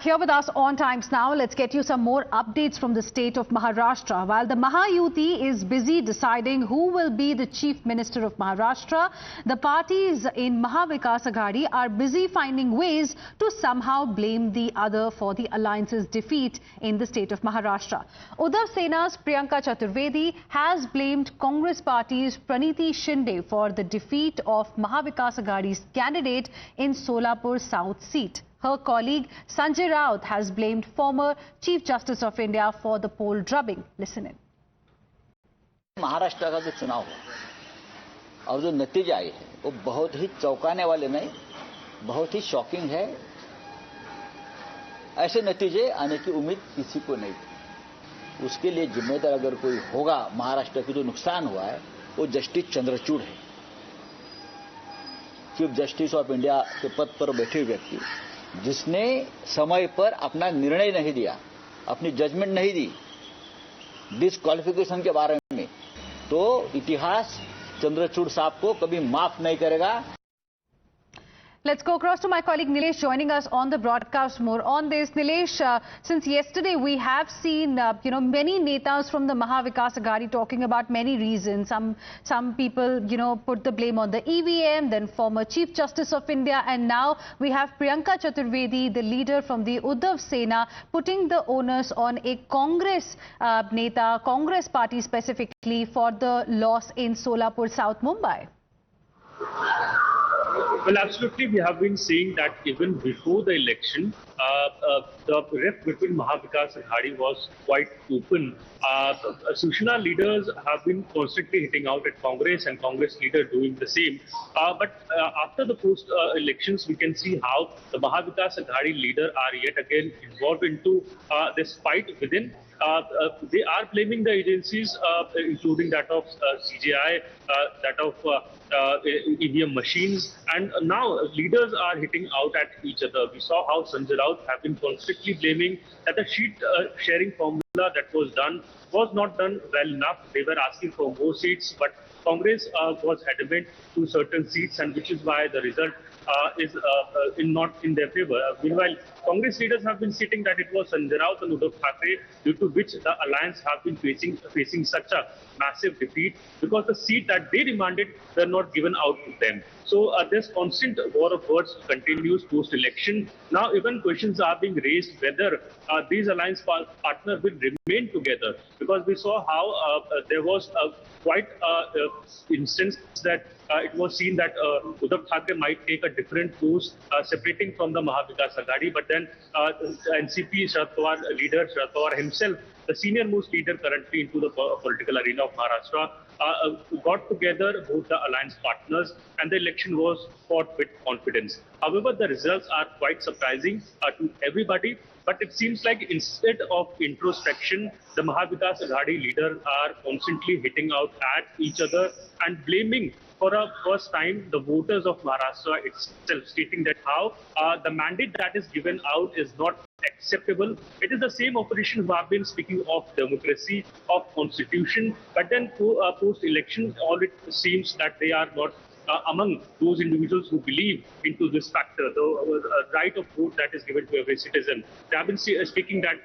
back here with us on Times Now. Let's get you some more updates from the state of Maharashtra. While the Mahayuti is busy deciding who will be the Chief Minister of Maharashtra, the parties in Mahavikas Aghadi are busy finding ways to somehow blame the other for the alliance's defeat in the state of Maharashtra. Uddhav Sena's Priyanka Chaturvedi has blamed Congress party's Praniti Shinde for the defeat of Mahavikas Aghadi's candidate in Solapur South seat. Her colleague Sanjay Raut has blamed former Chief Justice of India for the poll drubbing. Listen in. Maharashtra का जो चुनाव है और जो नतीजे आए हैं वो बहुत ही चौंकाने वाले नहीं, बहुत ही शॉकिंग है। ऐसे नतीजे आने की उम्मीद किसी को नहीं थी। उसके लिए जिम्मेदार अगर कोई होगा, महाराष्ट्र की जो नुकसान हुआ है वो जस्टिस चंद्रचूड़ है। चीफ जस्टिस ऑफ इंडिया के पद पर बैठे व्यक्ति जिसने समय पर अपना निर्णय नहीं दिया, अपनी जजमेंट नहीं दी डिस्क्वालिफिकेशन के बारे में, तो इतिहास चंद्रचूड़ साहब को कभी माफ नहीं करेगा। Let's go across to my colleague Nilesh joining us on the broadcast more on this. Nilesh, since yesterday we have seen many netas from the Mahavikas Aghadi talking about many reasons. Some people put the blame on the EVM, then former Chief Justice of India, and now we have Priyanka Chaturvedi, the leader from the Uddhav Sena, putting the onus on a Congress neta, Congress party specifically, for the loss in Solapur South Mumbai. Well, absolutely. We have been seeing that even before the election, the rift between Mahavikas and Aghadi was quite open. Shivsena leaders have been constantly hitting out at Congress, and Congress leader doing the same. But after the post-elections, we can see how the Mahavikas Aghadi leader are yet again involved into this fight within. They are blaming the agencies, including that of CJI, that of EVM machines, and now leaders are hitting out at each other. We saw how Sanjay Raut have been constantly blaming that the sheet sharing formula that was done was not done well enough. They were asking for more seats, but Congress was adamant to certain seats, and which is why the result is not in their favor. Meanwhile, Congress leaders have been stating that it was Sanjay Raut and Uddhav Thackeray due to which the alliance have been facing such a massive defeat, because the seat that they demanded were not given out to them. So this constant war of words continues post-election. Now even questions are being raised whether these alliance partners will remain together, because we saw how there was quite instance that it was seen that Uddhav Thackeray might take a different course separating from the Mahavikas Aghadi, but then NCP Sharad Pawar leader, Sharad Pawar himself, the senior most leader currently into the political arena of Maharashtra, got together both the alliance partners, and the election was fought with confidence. However, the results are quite surprising to everybody. But it seems like instead of introspection, the Mahavikas Aghadi leaders are constantly hitting out at each other and blaming for a first time the voters of Maharashtra itself, stating that how the mandate that is given out is not acceptable. It is the same opposition who have been speaking of democracy, of constitution, but then post-election, all it seems that they are not among those individuals who believe into this factor, the right of vote that is given to every citizen. They have been speaking that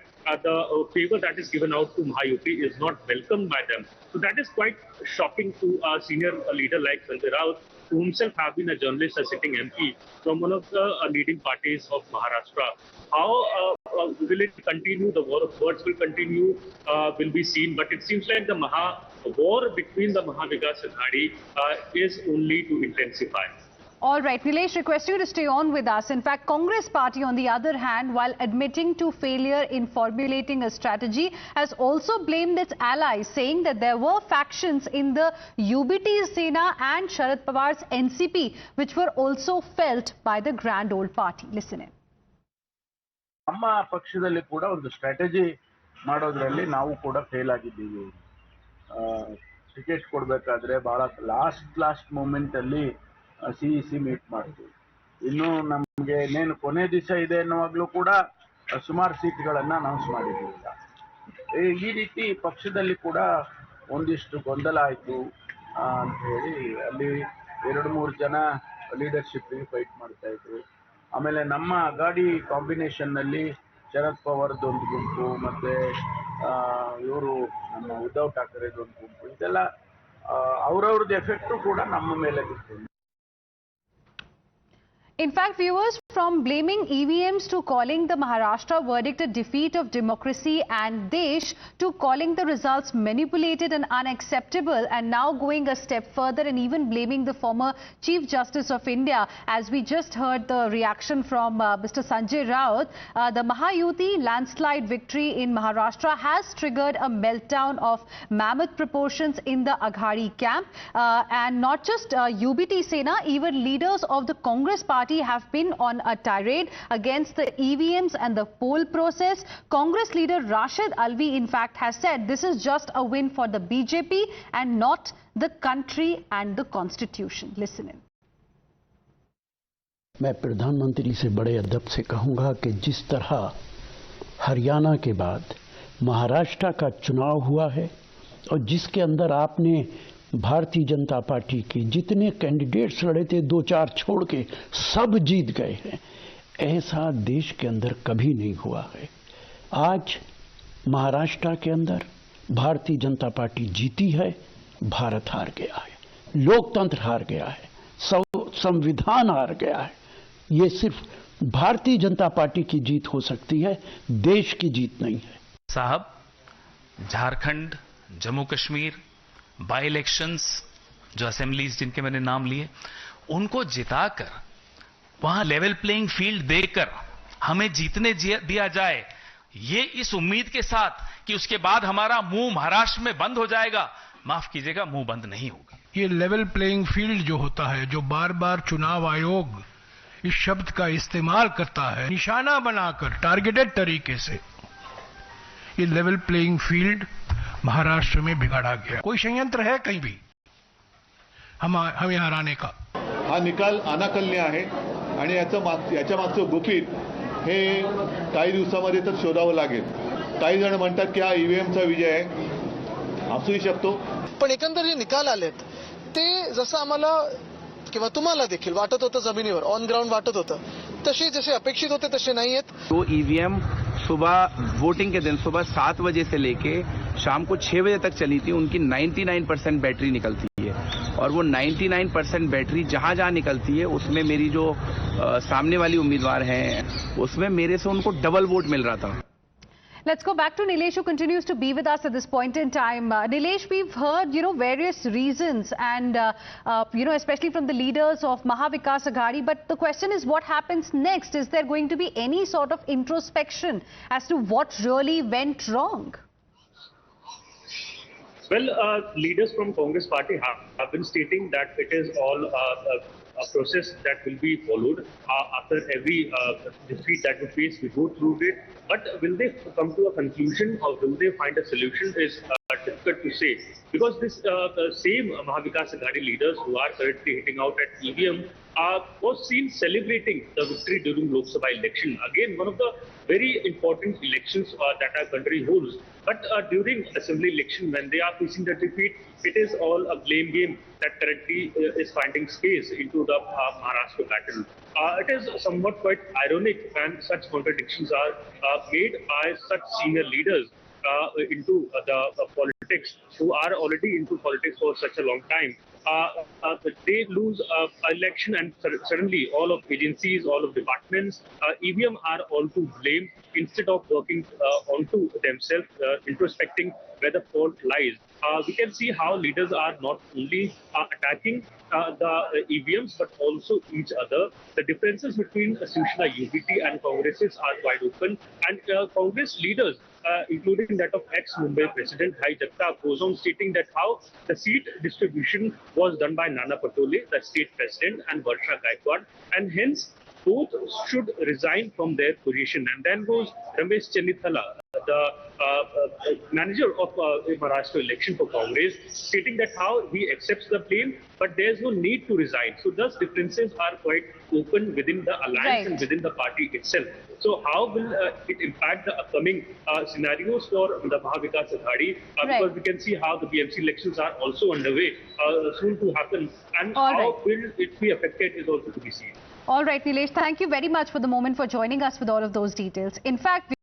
the favor that is given out to Mahayuti is not welcomed by them. So that is quite shocking to a senior leader like Sanjay Raut, who himself have been a journalist, a sitting MP from one of the leading parties of Maharashtra. How will it continue? The war of words will continue, will be seen. But it seems like the war between the Mahavikas Aghadi is only to intensify. All right, Nilesh, request you to stay on with us. In fact, Congress party, on the other hand, while admitting to failure in formulating a strategy, has also blamed its allies, saying that there were factions in the UBT Sena and Sharad Pawar's NCP, which were also felt by the grand old party. Listen in. ನಮ್ಮ ಪಕ್ಷದಲ್ಲಿ ಕೂಡ ಒಂದು strategy ಮಾಡೋದ್ರಲ್ಲಿ ನಾವು ಕೂಡ fail ಆಗಿದ್ದೀವಿ. Ticket ಕೊಡಬೇಕಾದ್ರೆ ಬಹಳ ಲಾಸ್ಟ್ ಮೂಮೆಂಟ್ ಅಲ್ಲಿ ಸಿಇಸಿ ಮೀಟ್ ಮಾಡ್ತೀವಿ. ಇನ್ನು ನಮಗೆ ಇನ್ನೇನು ಕೊನೆ ದಿವಸ ಇದೆ ಅನ್ನುವಾಗಲೂ ಕೂಡ ಸುಮಾರು ಸೀಟ್ಗಳನ್ನು ಅನೌನ್ಸ್ ಮಾಡಿರಲಿಲ್ಲ. ಈ ರೀತಿ ಪಕ್ಷದಲ್ಲಿ ಕೂಡ ಒಂದಿಷ್ಟು ಗೊಂದಲ ಆಯಿತು ಅಂತ ಹೇಳಿ ಅಲ್ಲಿ 2-3 ಜನ ಲೀಡರ್ಶಿಪ್ಗೆ ಫೈಟ್ ಮಾಡ್ತಾ ಇದ್ರು. ಆಮೇಲೆ ನಮ್ಮ ಅಘಾಡಿ ಕಾಂಬಿನೇಷನ್ನಲ್ಲಿ ಶರದ್ ಪವಾರ್ದೊಂದು ಗುಂಪು ಮತ್ತೆ ಇವರು ನಮ್ಮ ಉದ್ಧವ್ ಠಾಕರೆದೊಂದು ಗುಂಪು, ಇದೆಲ್ಲ ಅವ್ರವ್ರದ್ದು ಎಫೆಕ್ಟು ಕೂಡ ನಮ್ಮ ಮೇಲೆ ಬಿತ್ತು. In fact, viewers, from blaming EVMs to calling the Maharashtra verdict a defeat of democracy and Desh to calling the results manipulated and unacceptable, and now going a step further and even blaming the former Chief Justice of India, as we just heard the reaction from Mr. Sanjay Raut. The Mahayuti landslide victory in Maharashtra has triggered a meltdown of mammoth proportions in the Aghadi camp, and not just UBT Sena, even leaders of the Congress party have been on a tirade against the EVMs and the poll process. Congress leader Rashid Alvi, in fact, has said this is just a win for the BJP and not the country and the constitution. Listen in. मैं प्रधानमंत्री से बड़े अदब से कहूंगा कि जिस तरह हरियाणा के बाद महाराष्ट्र का चुनाव हुआ है और जिसके अंदर आपने भारतीय जनता पार्टी के जितने कैंडिडेट्स लड़े थे 2-4 छोड़ के सब जीत गए हैं, ऐसा देश के अंदर कभी नहीं हुआ है। आज महाराष्ट्र के अंदर भारतीय जनता पार्टी जीती है, भारत हार गया है, लोकतंत्र हार गया है, संविधान हार गया है। ये सिर्फ भारतीय जनता पार्टी की जीत हो सकती है, देश की जीत नहीं है। साहब, झारखंड, जम्मू कश्मीर बाई इलेक्शंस, जो असेंबलीज जिनके मैंने नाम लिए, उनको जिताकर वहां लेवल प्लेइंग फील्ड देकर हमें जीतने दिया जाए, ये इस उम्मीद के साथ कि उसके बाद हमारा मुंह महाराष्ट्र में बंद हो जाएगा, माफ कीजिएगा, मुंह बंद नहीं होगा। ये लेवल प्लेइंग फील्ड जो होता है, जो बार बार चुनाव आयोग इस शब्द का इस्तेमाल करता है निशाना बनाकर टारगेटेड तरीके से, ये लेवल प्लेइंग फील्ड महाराष्ट्र में बिगाड़ा गया। कोई षड्यंत्र है कहीं भी हमें हराने का? हा निकाल अनाकलनीय आहे आणि याच्या मागचं गुपित हे काही दिवसामध्ये तर शोधावं लागेल. काही जण म्हणतात की हा ईव्हीएमचा विजय आहे, असूही शकतो, पण एकंदर जे निकाल आलेत ते जसं आम्हाला किंवा तुम्हाला देखील वाटत होतं, जमिनीवर ऑन ग्राउंड वाटत होतं, तसे जसे अपेक्षित होते तसे नाही आहेत. तो ईवीएम सुबह वोटिंग के दिन सुबह 7 बजे से लेके शाम को 6 बजे तक चली थी, उनकी 99% बैटरी निकलती है और वो 99% बैटरी जहां जहां निकलती है उसमें मेरी जो सामने वाली उम्मीदवार हैं उसमें मेरे से उनको डबल वोट मिल रहा था. Let's go back to Nilesh, who continues to be with us at this point in time. Nilesh, we've heard, various reasons and, especially from the leaders of Mahavikas Aghadi. But the question is, what happens next? Is there going to be any sort of introspection as to what really went wrong? Well, leaders from Congress party have been stating that it is all a process that will be followed after every defeat that we face. We go through it, but will they come to a conclusion or will they find a solution is difficult to say, because this same Mahavikas Aghadi leaders who are currently hitting out at EVM was seen celebrating the victory during Lok Sabha election. Again, one of the very important elections that our country holds. But during assembly election, when they are facing the defeat, it is all a blame game that currently is finding space into the Maharashtra battle. It is somewhat quite ironic when such contradictions are made by such senior leaders into the politics, who are already into politics for such a long time. They lose election and suddenly all of agencies, all of departments, EVM are all to blame instead of working onto themselves, introspecting where the fault lies. We can see how leaders are not only attacking the EVMs but also each other. The differences between Shivsena UBT and Congresses are wide open, and Congress leaders, including that of ex-Mumbai President Hai Jagtap, goes on stating that how the seat distribution was done by Nana Patole, the state president, and Varsha Gaikwad, and hence both should resign from their position. And then goes Ramesh Chennithala, the manager of Maharashtra election for Congress, stating that how he accepts the blame, but there's no need to resign. So thus differences are quite open within the alliance and within the party itself. So how will it impact the upcoming scenarios for the Mahavikas Aghadi? Because we can see how the BMC elections are also underway, soon to happen, and how will it be affected is also to be seen. All right, Nilesh, thank you very much for the moment for joining us with all of those details. In fact,